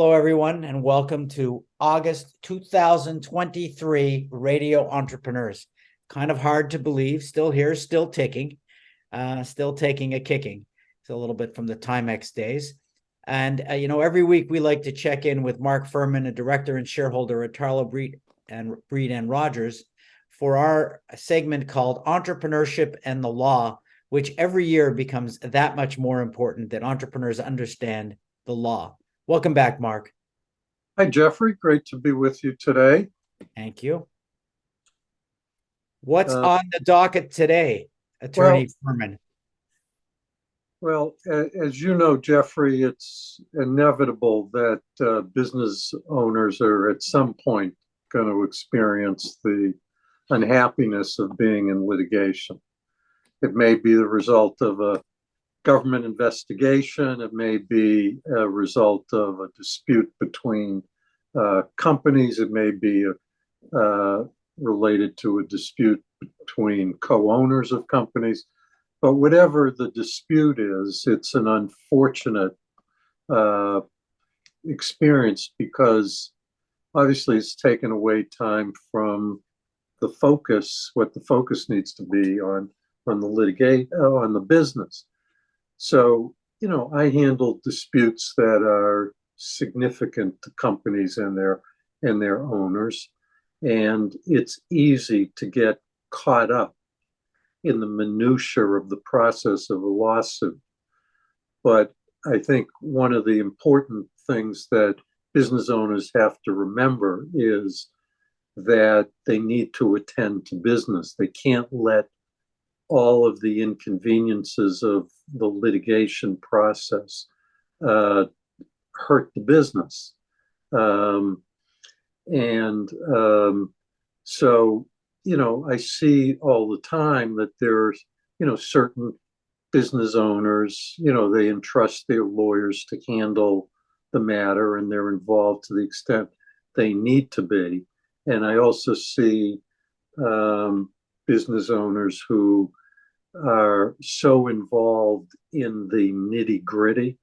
Hello, everyone, and welcome to August 2023 Radio Entrepreneurs. Kind of hard to believe, still here, still ticking, still taking a kicking. It's a little bit from the Timex days. And, every week we like to check in with Mark Furman, a director and shareholder at Tarlow, Breed and Rodgers, for our segment called Entrepreneurship and the Law, which every year becomes that much more important that entrepreneurs understand the law. Welcome back, Mark. Hi, Jeffrey. Great to be with you today. Thank you. What's on the docket today, Attorney Furman? Well, as you know, Jeffrey, it's inevitable that business owners are at some point going to experience the unhappiness of being in litigation. It may be the result of a government investigation. It may be a result of a dispute between companies. It may be related to a dispute between co-owners of companies. But whatever the dispute is, it's an unfortunate experience because obviously it's taken away time from the focus, what the focus needs to be on the business. So, I handle disputes that are significant to companies and their owners, and it's easy to get caught up in the minutia of the process of a lawsuit. But I think one of the important things that business owners have to remember is that they need to attend to business. They can't let all of the inconveniences of the litigation process hurt the business. So, I see all the time that there's, certain business owners, they entrust their lawyers to handle the matter and they're involved to the extent they need to be. And I also see business owners who are so involved in the nitty-gritty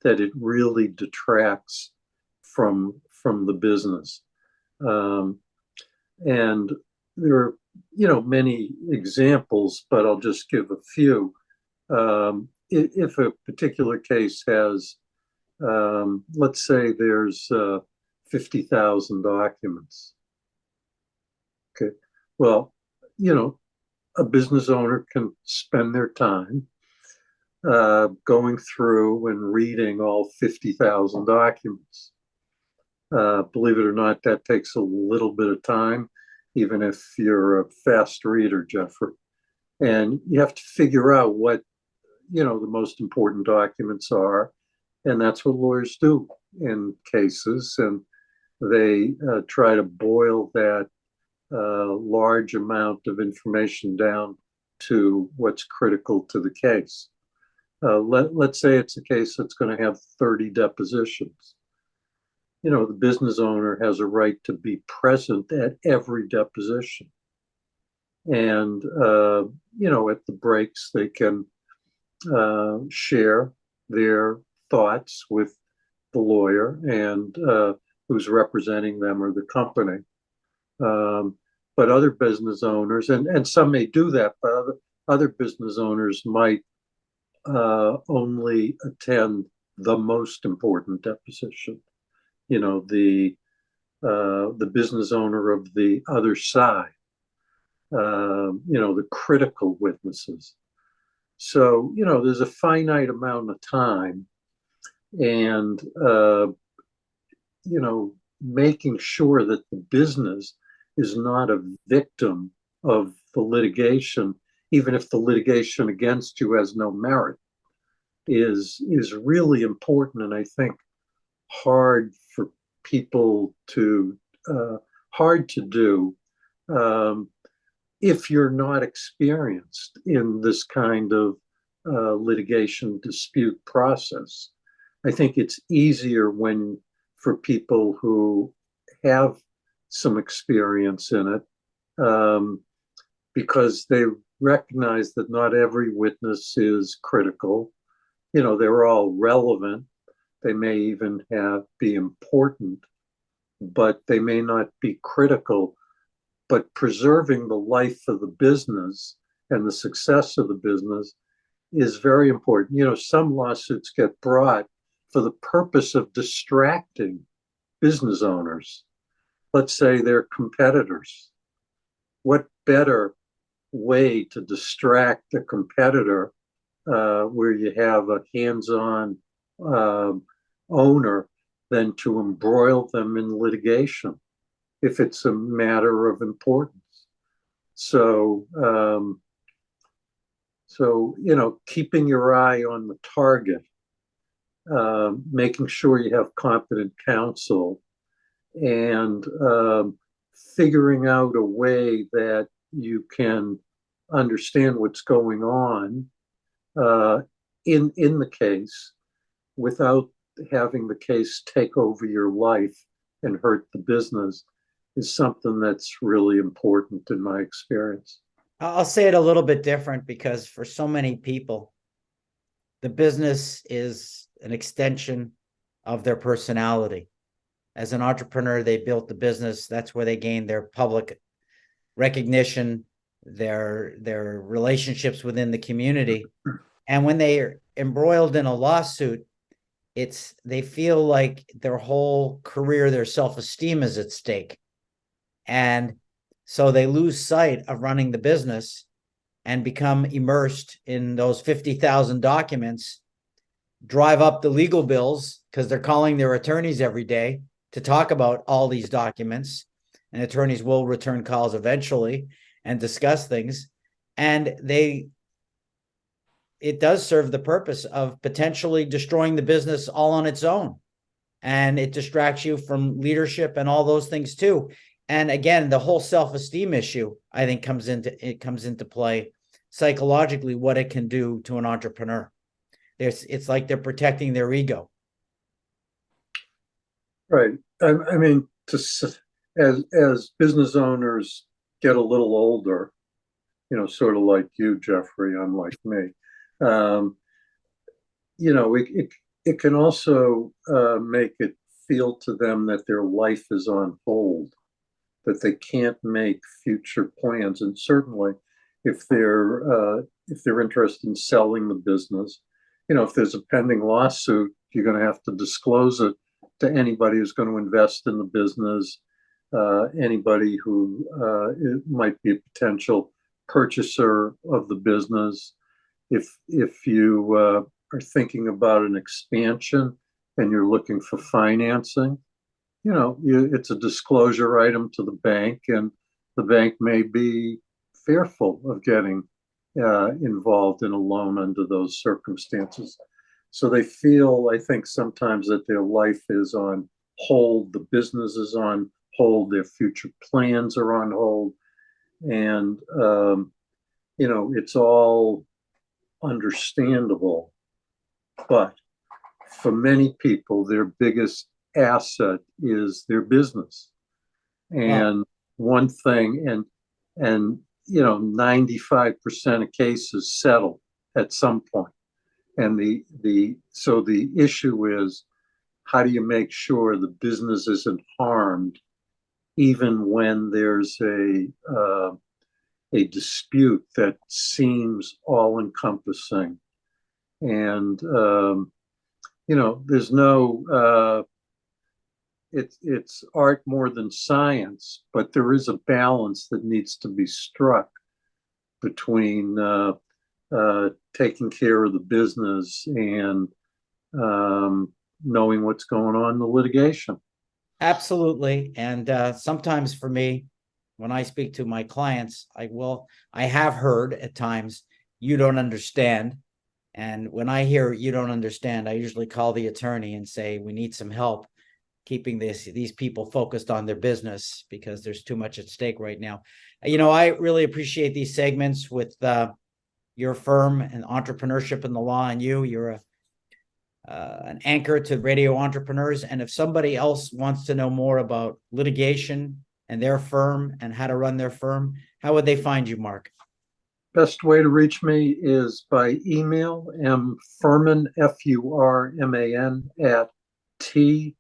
that it really detracts from the business. And there are, many examples, but I'll just give a few. If a particular case has, let's say there's 50,000 documents. Okay, well, a business owner can spend their time going through and reading all 50,000 documents. Believe it or not, that takes a little bit of time, even if you're a fast reader, Jeffrey. And you have to figure out what, the most important documents are. And that's what lawyers do in cases. And they try to boil that large amount of information down to what's critical to the case. Let's say it's a case that's going to have 30 depositions. The business owner has a right to be present at every deposition. And, at the breaks, they can share their thoughts with the lawyer and who's representing them or the company. But other business owners, and some may do that, but other business owners might only attend the most important deposition. The business owner of the other side, the critical witnesses. So, there's a finite amount of time and, making sure that the business is not a victim of the litigation, even if the litigation against you has no merit, is really important. And I think hard for people to, hard to do if you're not experienced in this kind of litigation dispute process. I think it's easier for people who have some experience in it because they recognize that not every witness is critical. They're all relevant, They may even be important, but they may not be critical. But preserving the life of the business and the success of the business is very important. Some lawsuits get brought for the purpose of distracting business owners. Let's say they're competitors. What better way to distract a competitor where you have a hands-on owner than to embroil them in litigation if it's a matter of importance. So, keeping your eye on the target, making sure you have competent counsel, and figuring out a way that you can understand what's going on in the case without having the case take over your life and hurt the business is something that's really important in my experience. I'll say it a little bit different, because for so many people, the business is an extension of their personality. As an entrepreneur, they built the business. That's where they gained their public recognition, their relationships within the community. And when they are embroiled in a lawsuit, they feel like their whole career, their self-esteem is at stake. And so they lose sight of running the business and become immersed in those 50,000 documents, drive up the legal bills because they're calling their attorneys every day to talk about all these documents. And attorneys will return calls eventually and discuss things. And it does serve the purpose of potentially destroying the business all on its own. And it distracts you from leadership and all those things too. And again, the whole self-esteem issue, I think, comes into play psychologically, what it can do to an entrepreneur. It's like they're protecting their ego. Right. I mean, as business owners get a little older, sort of like you, Jeffrey, unlike me, it can also make it feel to them that their life is on hold, that they can't make future plans. And certainly, if they're interested in selling the business, if there's a pending lawsuit, you're going to have to disclose it to anybody who's going to invest in the business, anybody who might be a potential purchaser of the business. If you are thinking about an expansion and you're looking for financing, it's a disclosure item to the bank, and the bank may be fearful of getting involved in a loan under those circumstances. So they feel, I think, sometimes that their life is on hold, the business is on hold, their future plans are on hold. And, it's all understandable. But for many people, their biggest asset is their business. And wow. One thing, and 95% of cases settle at some point. And so the issue is, how do you make sure the business isn't harmed even when there's a dispute that seems all encompassing? And there's no it's art more than science, but there is a balance that needs to be struck between taking care of the business and knowing what's going on in the litigation. Absolutely. And sometimes for me, when I speak to my clients, I have heard at times, "You don't understand." And when I hear "you don't understand," I usually call the attorney and say, "We need some help keeping these people focused on their business, because there's too much at stake right now." I really appreciate these segments with your firm and Entrepreneurship and the Law, and you're an anchor to radio entrepreneurs. And if somebody else wants to know more about litigation and their firm and how to run their firm, how would they find you, Mark? Best way to reach me is by email, mfurman, Furman, at tbhr-law.com.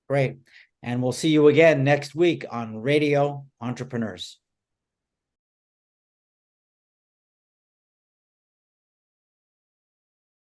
Great. And we'll see you again next week on Radio Entrepreneurs.